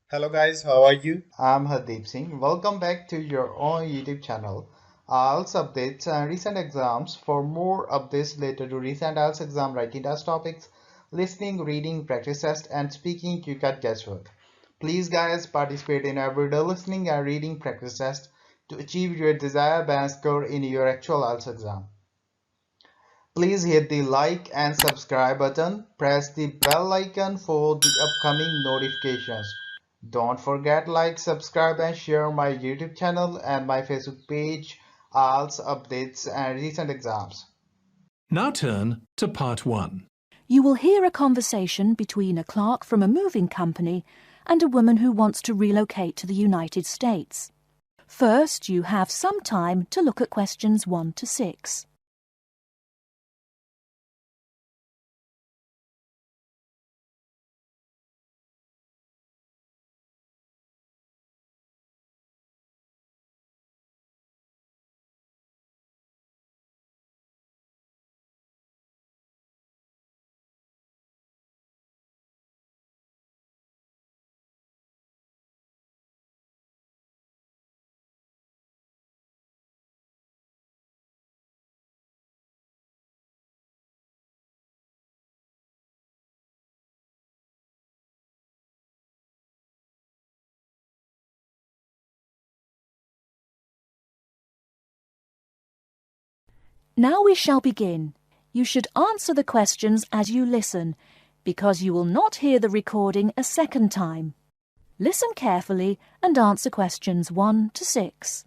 Hello guys, how are you? I'm Hardeep Singh. Welcome back to your own YouTube channel. IELTS updates and recent exams. For more updates related to recent IELTS exam writing test topics, listening, reading, practice test, and speaking, you got guesswork. Please, guys, participate in everyday listening and reading practice test to achieve your desired band score in your actual IELTS exam. Please hit the like and subscribe button. Press the bell icon for the upcoming notifications. Don't forget like, subscribe and share my YouTube channel and my Facebook page, IELTS updates and recent exams. Now turn to part 1. You will hear a conversation between a clerk from a moving company and a woman who wants to relocate to the United States. First, you have some time to look at questions 1 to 6. Now we shall begin. You should answer the questions as you listen, because you will not hear the recording a second time. Listen carefully and answer questions 1 to 6.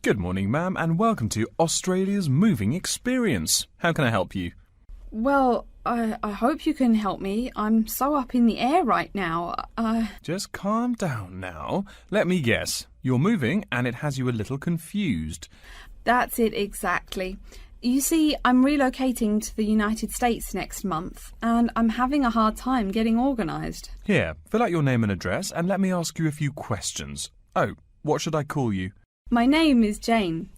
Good morning, ma'am, and welcome to Australia's Moving Experience. How can I help you? Well, I hope you can help me. I'm so up in the air right now. Just calm down now. Let me guess. You're moving and it has you a little confused. That's it exactly. You see, I'm relocating to the United States next month, and I'm having a hard time getting organised. Here, fill out your name and address and let me ask you a few questions. Oh, what should I call you? My name is Jane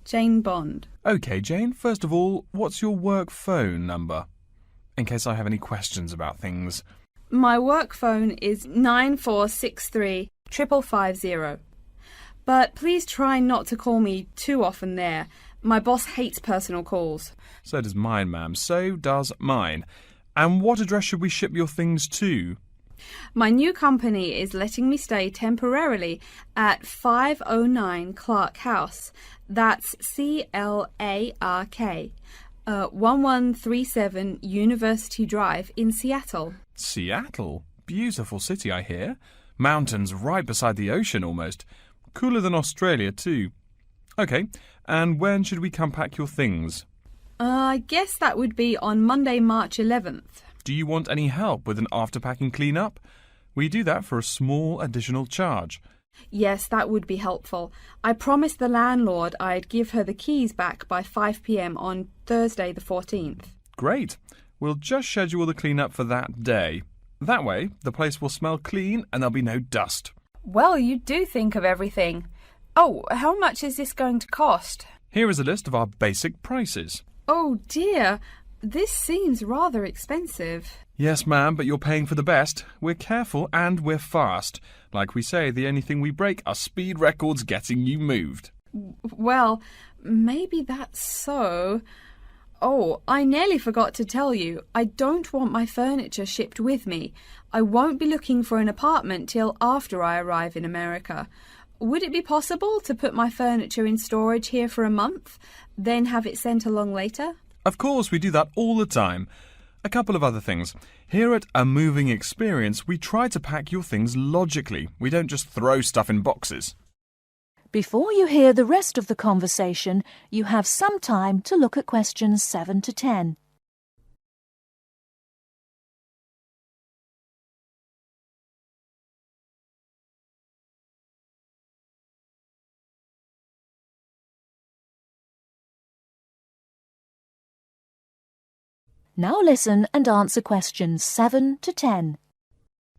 Bond. OK, Jane, first of all, what's your work phone number? In case I have any questions about things. My work phone is 9463 550. But please try not to call me too often there. My boss hates personal calls. So does mine, ma'am. So does mine. And what address should we ship your things to? My new company is letting me stay temporarily at 509 Clark House. That's CLARK, 1137 University Drive in Seattle. Seattle? Beautiful city, I hear. Mountains right beside the ocean almost. Cooler than Australia, too. OK, and when should we come pack your things? I guess that would be on Monday, March 11th. Do you want any help with an after-packing clean-up? We do that for a small additional charge. Yes, that would be helpful. I promised the landlord I'd give her the keys back by 5 p.m. on Thursday the 14th. Great. We'll just schedule the clean-up for that day. That way, the place will smell clean and there'll be no dust. Well, you do think of everything. Oh, how much is this going to cost? Here is a list of our basic prices. Oh dear, this seems rather expensive. Yes, ma'am, but you're paying for the best. We're careful and we're fast. Like we say, the only thing we break are speed records getting you moved. Well, maybe that's so. Oh, I nearly forgot to tell you, I don't want my furniture shipped with me. I won't be looking for an apartment till after I arrive in America. Would it be possible to put my furniture in storage here for a month, then have it sent along later? Of course, we do that all the time. A couple of other things. Here at A Moving Experience, we try to pack your things logically. We don't just throw stuff in boxes. Before you hear the rest of the conversation, you have some time to look at questions 7 to 10. Now listen and answer questions 7 to 10.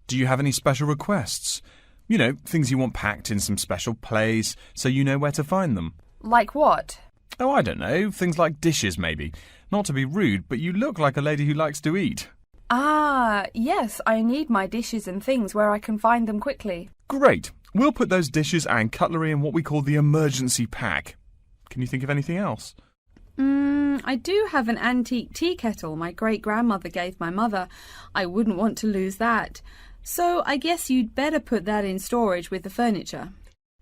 Do you have any special requests? You know, things you want packed in some special place so you know where to find them. Like what? Oh, I don't know. Things like dishes, maybe. Not to be rude, but you look like a lady who likes to eat. Ah, yes, I need my dishes and things where I can find them quickly. Great. We'll put those dishes and cutlery in what we call the emergency pack. Can you think of anything else? I do have an antique tea kettle my great-grandmother gave my mother. I wouldn't want to lose that. So I guess you'd better put that in storage with the furniture.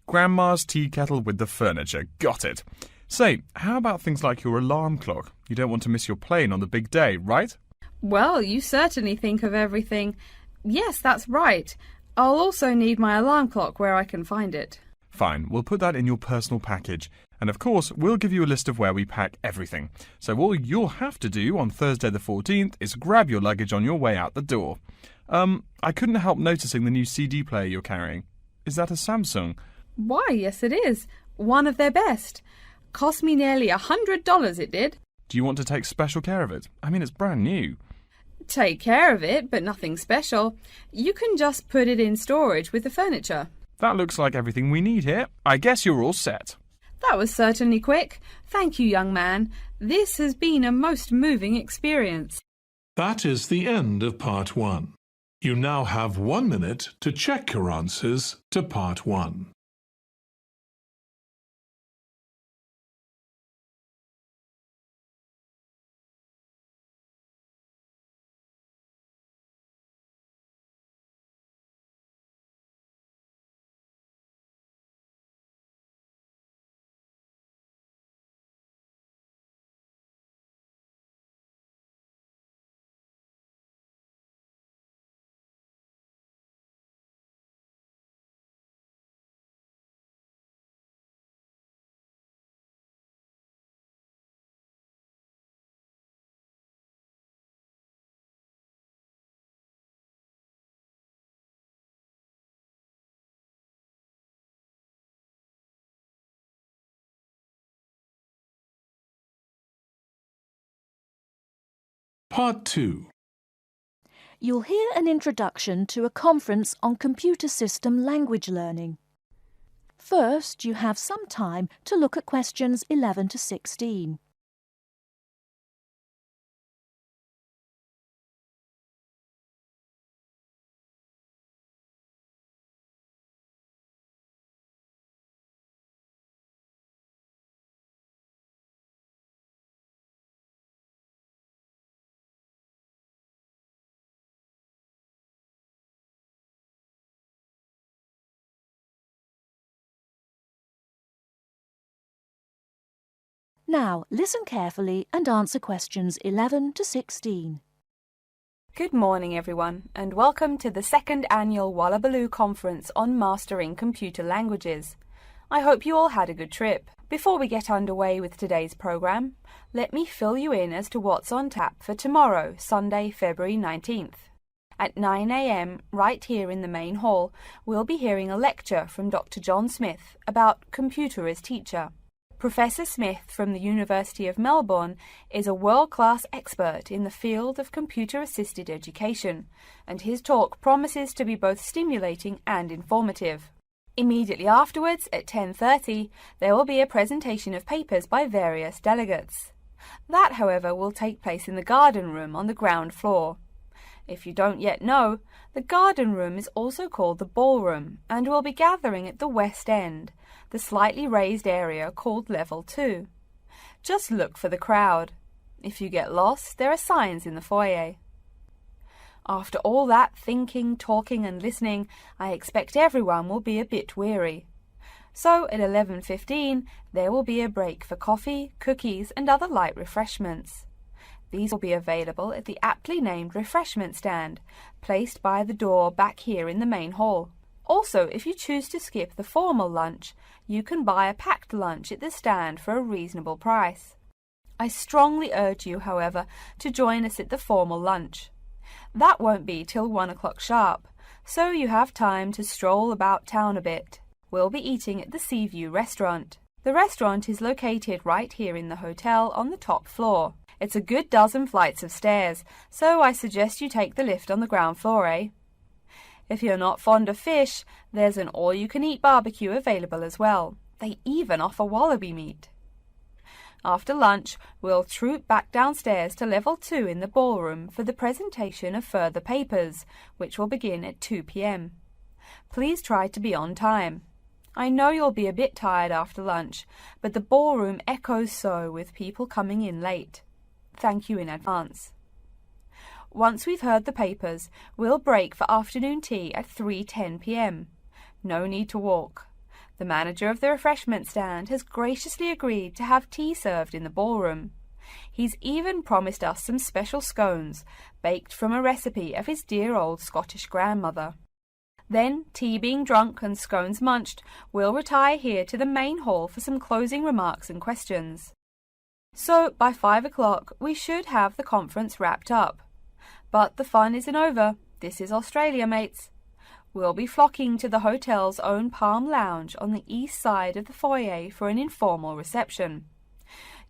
Grandma's tea kettle with the furniture. Got it. Say, how about things like your alarm clock? You don't want to miss your plane on the big day, right? Well, you certainly think of everything. Yes, that's right. I'll also need my alarm clock where I can find it. Fine, we'll put that in your personal package. And of course, we'll give you a list of where we pack everything. So all you'll have to do on Thursday the 14th is grab your luggage on your way out the door. I couldn't help noticing the new CD player you're carrying. Is that a Samsung? Why, yes it is. One of their best. Cost me nearly $100, it did. Do you want to take special care of it? I mean, it's brand new. Take care of it, but nothing special. You can just put it in storage with the furniture. That looks like everything we need here. I guess you're all set. That was certainly quick. Thank you, young man. This has been a most moving experience. That is the end of Part 1. You now have 1 minute to check your answers to Part 1. Part 2. You'll hear an introduction to a conference on computer system language learning. First, you have some time to look at questions 11 to 16. Now, listen carefully and answer questions 11 to 16. Good morning, everyone, and welcome to the second annual Wallabaloo Conference on Mastering Computer Languages. I hope you all had a good trip. Before we get underway with today's programme, let me fill you in as to what's on tap for tomorrow, Sunday, February 19th. At 9 a.m, right here in the main hall, we'll be hearing a lecture from Dr. John Smith about Computer as Teacher. Professor Smith from the University of Melbourne is a world-class expert in the field of computer-assisted education, and his talk promises to be both stimulating and informative. Immediately afterwards, at 10:30, there will be a presentation of papers by various delegates. That, however, will take place in the garden room on the ground floor. If you don't yet know, the garden room is also called the ballroom, and will be gathering at the west end, the slightly raised area called Level 2. Just look for the crowd. If you get lost, there are signs in the foyer. After all that thinking, talking and listening, I expect everyone will be a bit weary. So at 11:15, there will be a break for coffee, cookies and other light refreshments. These will be available at the aptly named refreshment stand, placed by the door back here in the main hall. Also, if you choose to skip the formal lunch, you can buy a packed lunch at the stand for a reasonable price. I strongly urge you, however, to join us at the formal lunch. That won't be till 1 o'clock sharp, so you have time to stroll about town a bit. We'll be eating at the Seaview restaurant. The restaurant is located right here in the hotel on the top floor. It's a good dozen flights of stairs, so I suggest you take the lift on the ground floor, eh? If you're not fond of fish, there's an all-you-can-eat barbecue available as well. They even offer wallaby meat. After lunch, we'll troop back downstairs to Level 2 in the ballroom for the presentation of further papers, which will begin at 2 p.m. Please try to be on time. I know you'll be a bit tired after lunch, but the ballroom echoes so with people coming in late. Thank you in advance. Once we've heard the papers, we'll break for afternoon tea at 3:10 p.m. No need to walk. The manager of the refreshment stand has graciously agreed to have tea served in the ballroom. He's even promised us some special scones, baked from a recipe of his dear old Scottish grandmother. Then, tea being drunk and scones munched, we'll retire here to the main hall for some closing remarks and questions. So, by 5 o'clock, we should have the conference wrapped up. But the fun isn't over. This is Australia, mates. We'll be flocking to the hotel's own Palm Lounge on the east side of the foyer for an informal reception.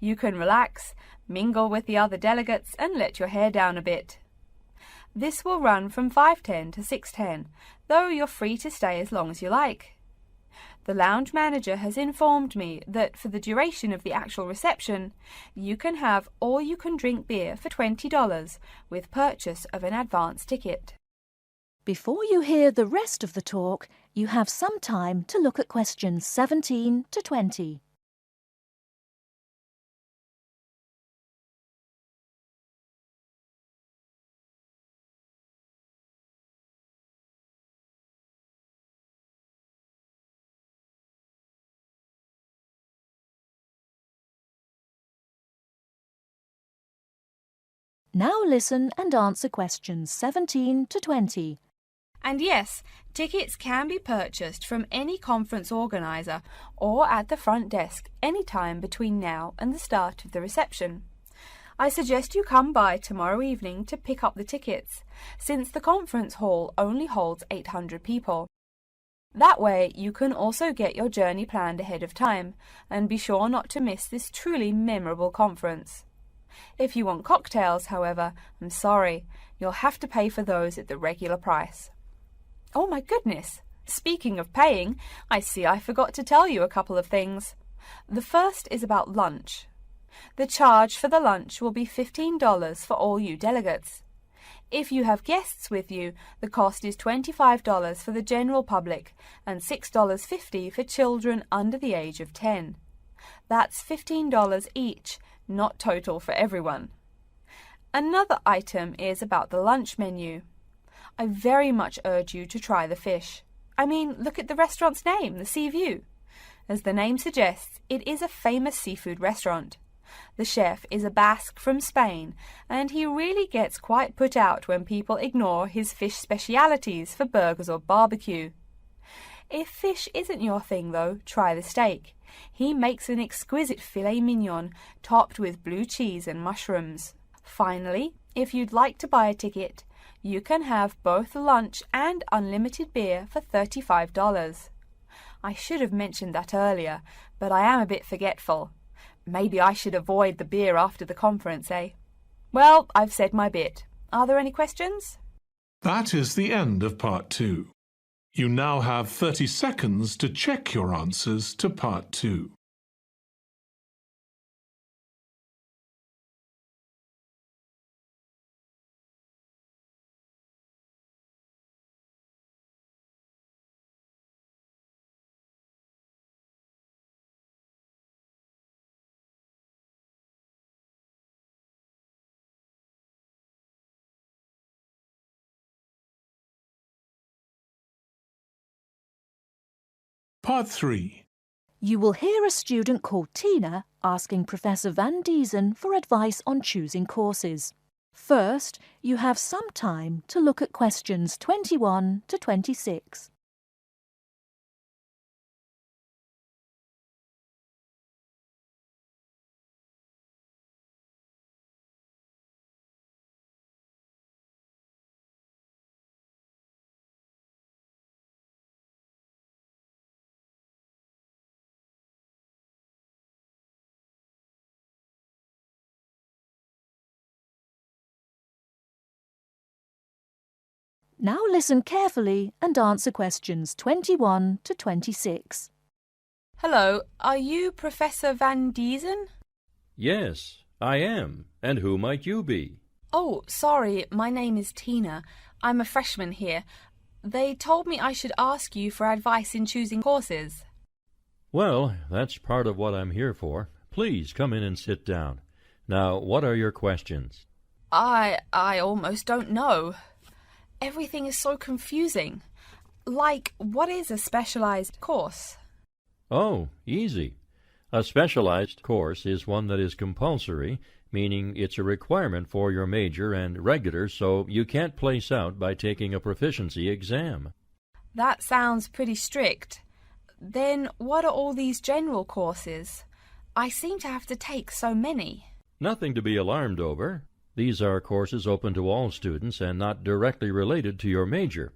You can relax, mingle with the other delegates, and let your hair down a bit. This will run from 5:10 to 6:10, though you're free to stay as long as you like. The lounge manager has informed me that for the duration of the actual reception, you can have all-you-can-drink beer for $20 with purchase of an advance ticket. Before you hear the rest of the talk, you have some time to look at questions 17 to 20. Now listen and answer questions 17 to 20. And yes, tickets can be purchased from any conference organiser or at the front desk any time between now and the start of the reception. I suggest you come by tomorrow evening to pick up the tickets, since the conference hall only holds 800 people. That way you can also get your journey planned ahead of time and be sure not to miss this truly memorable conference. If you want cocktails, however, I'm sorry, you'll have to pay for those at the regular price. Oh my goodness! Speaking of paying, I see I forgot to tell you a couple of things. The first is about lunch. The charge for the lunch will be $15 for all you delegates. If you have guests with you, the cost is $25 for the general public and $6.50 for children under the age of 10. That's $15 each, not total for everyone. Another item is about the lunch menu. I very much urge you to try the fish. I mean, look at the restaurant's name, the Sea View. As the name suggests, it is a famous seafood restaurant. The chef is a Basque from Spain, and he really gets quite put out when people ignore his fish specialities for burgers or barbecue. If fish isn't your thing, though, try the steak. He makes an exquisite filet mignon topped with blue cheese and mushrooms. Finally, if you'd like to buy a ticket, you can have both lunch and unlimited beer for $35. I should have mentioned that earlier, but I am a bit forgetful. Maybe I should avoid the beer after the conference, eh? Well, I've said my bit. Are there any questions? That is the end of Part 2. You now have 30 seconds to check your answers to Part 2. Part 3. You will hear a student called Tina asking Professor Van Diesen for advice on choosing courses. First, you have some time to look at questions 21 to 26. Now listen carefully and answer questions 21 to 26. Hello, are you Professor Van Diesen? Yes, I am. And who might you be? Oh, sorry, my name is Tina. I'm a freshman here. They told me I should ask you for advice in choosing courses. Well, that's part of what I'm here for. Please come in and sit down. Now, what are your questions? I almost don't know. Everything is so confusing. Like, what is a specialized course? Oh, easy. A specialized course is one that is compulsory, meaning it's a requirement for your major, and regular, so you can't place out by taking a proficiency exam. That sounds pretty strict. Then what are all these general courses? I seem to have to take so many. Nothing to be alarmed over. These are courses open to all students and not directly related to your major.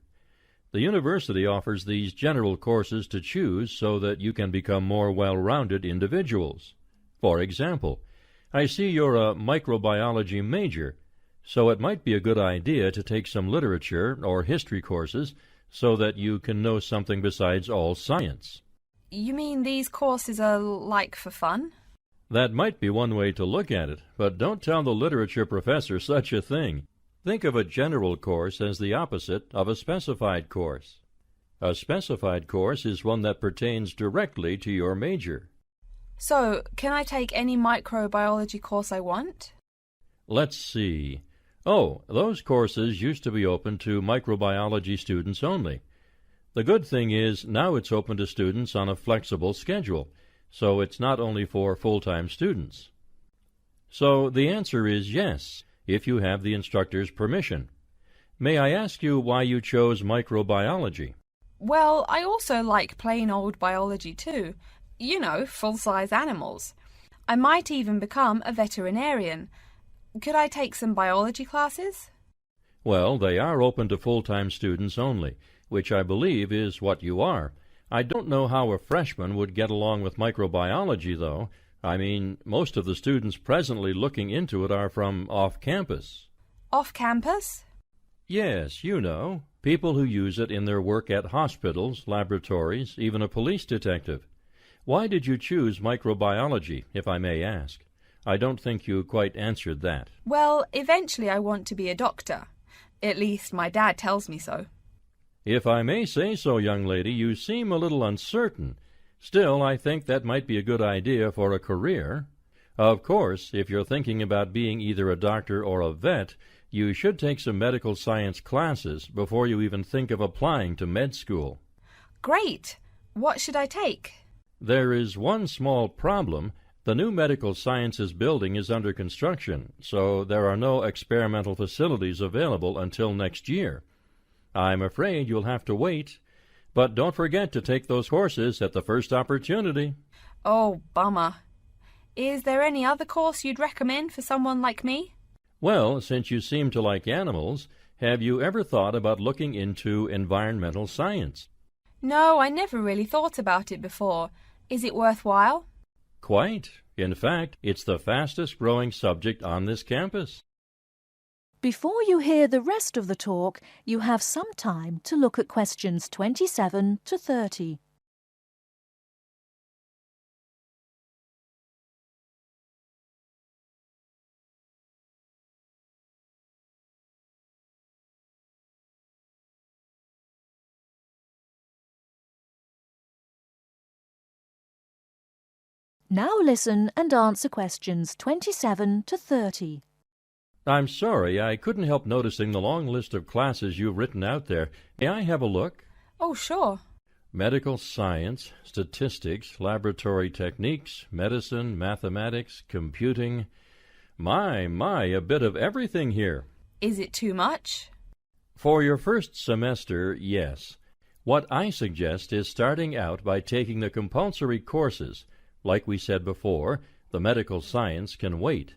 The university offers these general courses to choose so that you can become more well-rounded individuals. For example, I see you're a microbiology major, so it might be a good idea to take some literature or history courses so that you can know something besides all science. You mean these courses are like for fun? That might be one way to look at it, but don't tell the literature professor such a thing. Think of a general course as the opposite of a specified course. A specified course is one that pertains directly to your major. So, can I take any microbiology course I want? Let's see. Oh, those courses used to be open to microbiology students only. The good thing is now it's open to students on a flexible schedule, so it's not only for full-time students. So the answer is yes, if you have the instructor's permission. May I ask you why you chose microbiology? Well, I also like plain old biology too. You know, full-size animals. I might even become a veterinarian. Could I take some biology classes? Well, they are open to full-time students only, which I believe is what you are. I don't know how a freshman would get along with microbiology, though. I mean, most of the students presently looking into it are from off-campus. Off-campus? Yes, you know, people who use it in their work at hospitals, laboratories, even a police detective. Why did you choose microbiology, if I may ask? I don't think you quite answered that. Well, eventually I want to be a doctor. At least my dad tells me so. If I may say so, young lady, you seem a little uncertain. Still, I think that might be a good idea for a career. Of course, if you're thinking about being either a doctor or a vet, you should take some medical science classes before you even think of applying to med school. Great! What should I take? There is one small problem. The new medical sciences building is under construction, so there are no experimental facilities available until next year. I'm afraid you'll have to wait, but don't forget to take those courses at the first opportunity. Oh, bummer. Is there any other course you'd recommend for someone like me? Well, since you seem to like animals, have you ever thought about looking into environmental science? No, I never really thought about it before. Is it worthwhile? Quite. In fact, it's the fastest growing subject on this campus. Before you hear the rest of the talk, you have some time to look at questions 27 to 30. Now listen and answer questions 27 to 30. I'm sorry, I couldn't help noticing the long list of classes you've written out there. May I have a look? Oh, sure. Medical science, statistics, laboratory techniques, medicine, mathematics, computing. My, a bit of everything here. Is it too much? For your first semester, yes. What I suggest is starting out by taking the compulsory courses. Like we said before, the medical science can wait.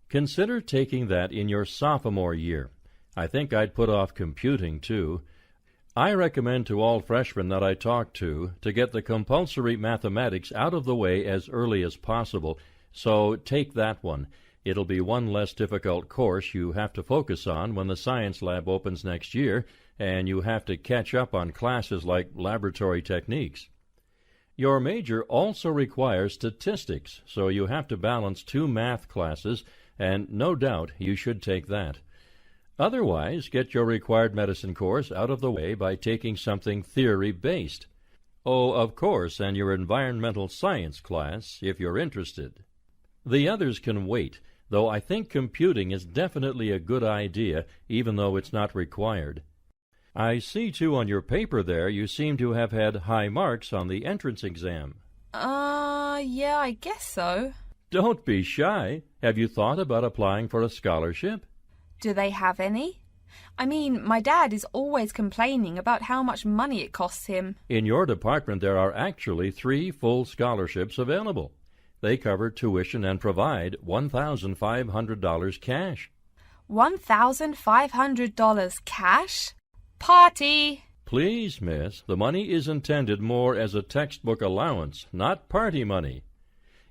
Consider taking that in your sophomore year. I think I'd put off computing, too. I recommend to all freshmen that I talk to get the compulsory mathematics out of the way as early as possible, so take that one. It'll be one less difficult course you have to focus on when the science lab opens next year, and you have to catch up on classes like laboratory techniques. Your major also requires statistics, so you have to balance 2 math classes, and no doubt you should take that. Otherwise, get your required medicine course out of the way by taking something theory-based. Oh, of course, and your environmental science class, if you're interested. The others can wait, though I think computing is definitely a good idea, even though it's not required. I see, too, on your paper there you seem to have had high marks on the entrance exam. Yeah, I guess so. Don't be shy. Have you thought about applying for a scholarship? Do they have any? I mean, my dad is always complaining about how much money it costs him. In your department there are actually 3 full scholarships available. They cover tuition and provide $1,500 cash. $1,500 cash? Party! Please, miss, the money is intended more as a textbook allowance, not party money.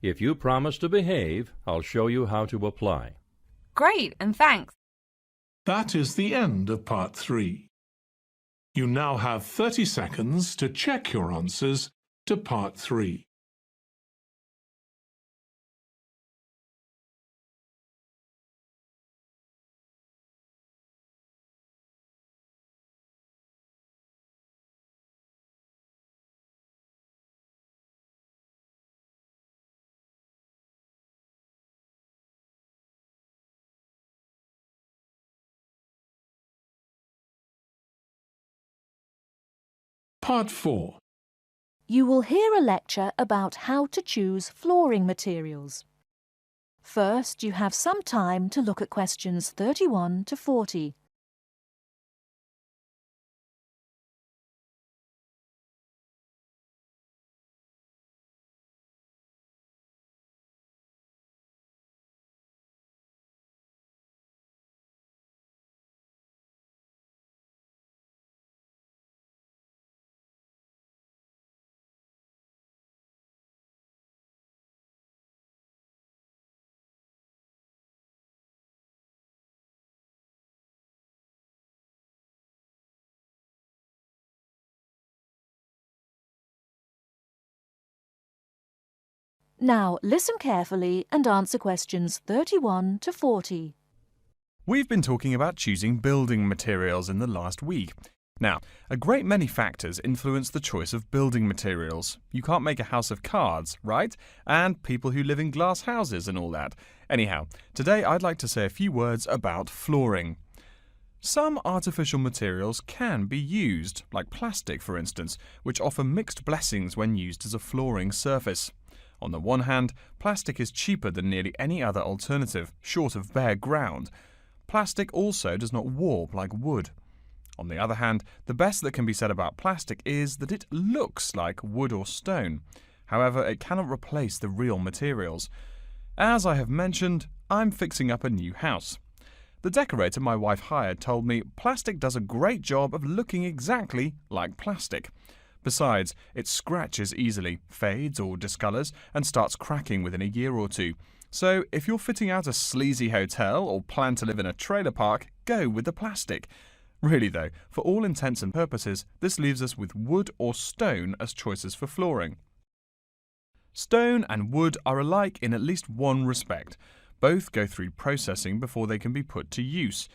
If you promise to behave, I'll show you how to apply. Great, and thanks. That is the end of Part 3. You now have 30 seconds to check your answers to Part 3. Part 4. You will hear a lecture about how to choose flooring materials. First, you have some time to look at questions 31 to 40. Now listen carefully and answer questions 31 to 40. We've been talking about choosing building materials in the last week. Now, a great many factors influence the choice of building materials. You can't make a house of cards, right? And people who live in glass houses and all that. Anyhow, today I'd like to say a few words about flooring. Some artificial materials can be used, like plastic for instance, which offer mixed blessings when used as a flooring surface. On the one hand, plastic is cheaper than nearly any other alternative, short of bare ground. Plastic also does not warp like wood. On the other hand, the best that can be said about plastic is that it looks like wood or stone. However, it cannot replace the real materials. As I have mentioned, I'm fixing up a new house. The decorator my wife hired told me plastic does a great job of looking exactly like plastic. Besides, it scratches easily, fades or discolours, and starts cracking within a year or two. So, if you're fitting out a sleazy hotel or plan to live in a trailer park, go with the plastic. Really though, for all intents and purposes, this leaves us with wood or stone as choices for flooring. Stone and wood are alike in at least one respect. Both go through processing before they can be put to use.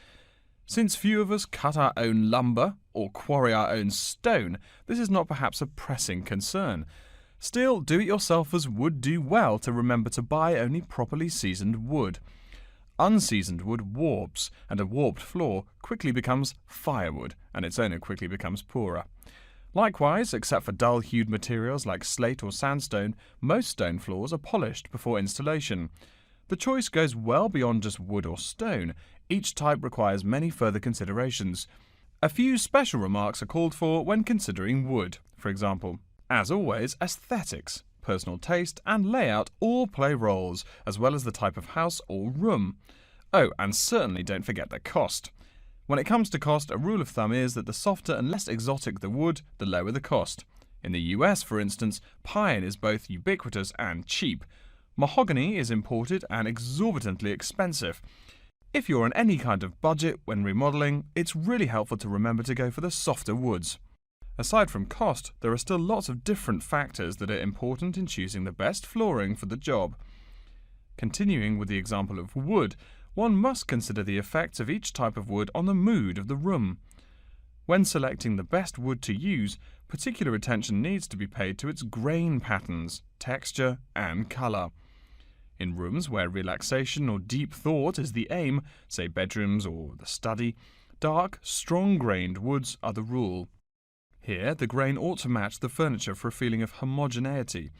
Since few of us cut our own lumber or quarry our own stone, this is not perhaps a pressing concern. Still, do-it-yourselfers would do well to remember to buy only properly seasoned wood. Unseasoned wood warps, and a warped floor quickly becomes firewood, and its owner quickly becomes poorer. Likewise, except for dull-hued materials like slate or sandstone, most stone floors are polished before installation. The choice goes well beyond just wood or stone. Each type requires many further considerations. A few special remarks are called for when considering wood. For example, as always, aesthetics, personal taste and layout all play roles, as well as the type of house or room. Oh, and certainly don't forget the cost. When it comes to cost, a rule of thumb is that the softer and less exotic the wood, the lower the cost. In the US, for instance, pine is both ubiquitous and cheap. Mahogany is imported and exorbitantly expensive. If you're on any kind of budget when remodeling, it's really helpful to remember to go for the softer woods. Aside from cost, there are still lots of different factors that are important in choosing the best flooring for the job. Continuing with the example of wood, one must consider the effects of each type of wood on the mood of the room. When selecting the best wood to use, particular attention needs to be paid to its grain patterns, texture, and colour. In rooms where relaxation or deep thought is the aim, say bedrooms or the study, dark, strong-grained woods are the rule. Here, the grain ought to match the furniture for a feeling of homogeneity.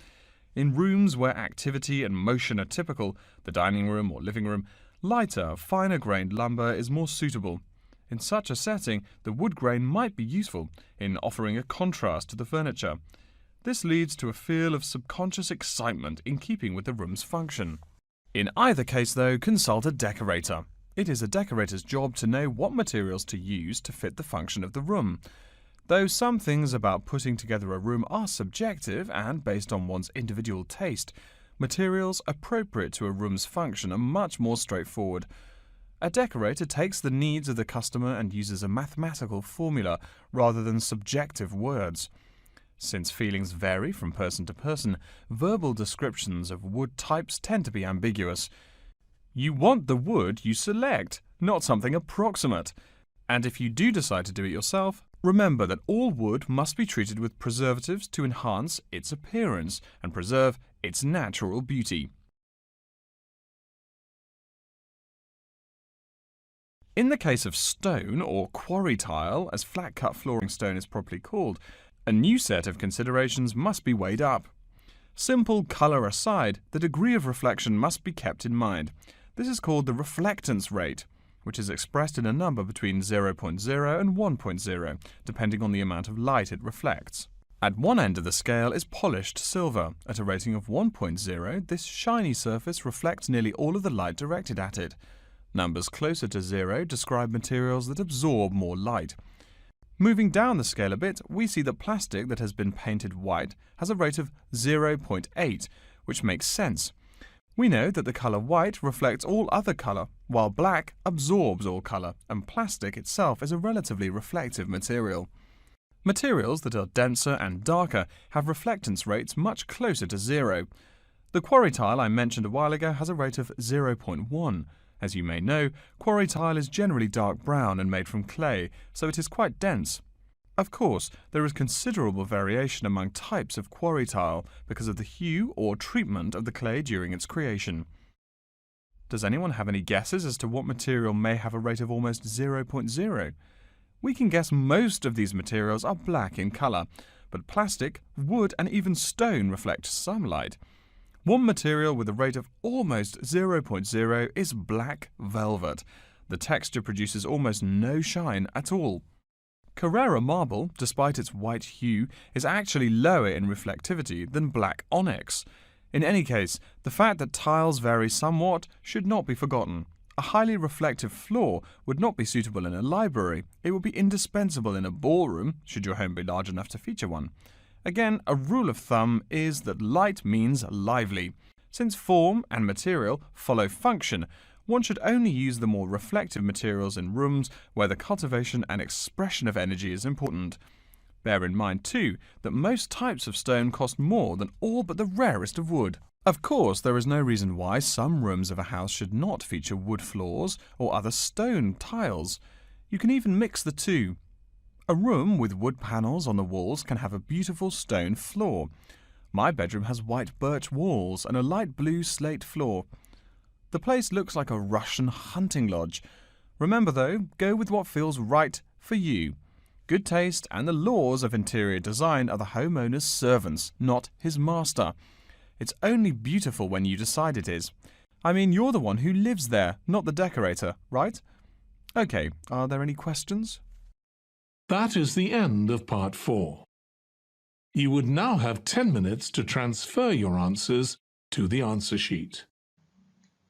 In rooms where activity and motion are typical, the dining room or living room, lighter, finer-grained lumber is more suitable. In such a setting, the wood grain might be useful in offering a contrast to the furniture. This leads to a feel of subconscious excitement in keeping with the room's function. In either case, though, consult a decorator. It is a decorator's job to know what materials to use to fit the function of the room. Though some things about putting together a room are subjective and based on one's individual taste, materials appropriate to a room's function are much more straightforward. A decorator takes the needs of the customer and uses a mathematical formula rather than subjective words. Since feelings vary from person to person, verbal descriptions of wood types tend to be ambiguous. You want the wood you select, not something approximate. And if you do decide to do it yourself, remember that all wood must be treated with preservatives to enhance its appearance and preserve its natural beauty. In the case of stone, or quarry tile, as flat-cut flooring stone is properly called, a new set of considerations must be weighed up. Simple colour aside, the degree of reflection must be kept in mind. This is called the reflectance rate, which is expressed in a number between 0.0 and 1.0, depending on the amount of light it reflects. At one end of the scale is polished silver. At a rating of 1.0, this shiny surface reflects nearly all of the light directed at it. Numbers closer to 0 describe materials that absorb more light. Moving down the scale a bit, we see that plastic that has been painted white has a rate of 0.8, which makes sense. We know that the colour white reflects all other colour, while black absorbs all colour, and plastic itself is a relatively reflective material. Materials that are denser and darker have reflectance rates much closer to 0. The quarry tile I mentioned a while ago has a rate of 0.1. As you may know, quarry tile is generally dark brown and made from clay, so it is quite dense. Of course, there is considerable variation among types of quarry tile because of the hue or treatment of the clay during its creation. Does anyone have any guesses as to what material may have a rate of almost 0.0? We can guess most of these materials are black in colour, but plastic, wood and even stone reflect some light. One material with a rate of almost 0.0 is black velvet. The texture produces almost no shine at all. Carrara marble, despite its white hue, is actually lower in reflectivity than black onyx. In any case, the fact that tiles vary somewhat should not be forgotten. A highly reflective floor would not be suitable in a library. It would be indispensable in a ballroom, should your home be large enough to feature one. Again, a rule of thumb is that light means lively. Since form and material follow function, one should only use the more reflective materials in rooms where the cultivation and expression of energy is important. Bear in mind, too, that most types of stone cost more than all but the rarest of wood. Of course, there is no reason why some rooms of a house should not feature wood floors or other stone tiles. You can even mix the two. A room with wood panels on the walls can have a beautiful stone floor. My bedroom has white birch walls and a light blue slate floor. The place looks like a Russian hunting lodge. Remember though, go with what feels right for you. Good taste and the laws of interior design are the homeowner's servants, not his master. It's only beautiful when you decide it is. I mean, you're the one who lives there, not the decorator, right? Okay, are there any questions? That is the end of part 4. You would now have 10 minutes to transfer your answers to the answer sheet.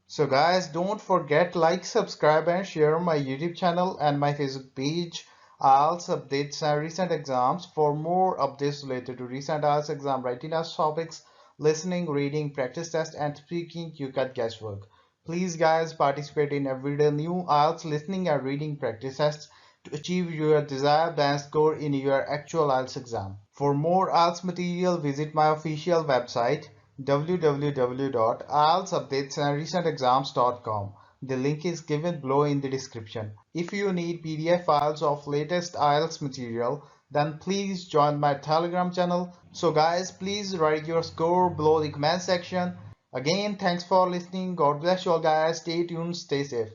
So guys, don't forget like, subscribe and share my YouTube channel and my Facebook page, IELTS updates and recent exams. For more updates related to recent IELTS exam writing test topics, listening, reading, practice test and speaking, you got guesswork. Please guys, participate in everyday new IELTS listening and reading practice tests to achieve your desired band score in your actual IELTS exam. For more IELTS material, visit my official website www.ieltsupdatesandrecentexams.com. The link is given below in the description. If you need PDF files of latest IELTS material, then please join my Telegram channel. So guys, please write your score below the comment section. Again, thanks for listening. God bless you all guys. Stay tuned, stay safe.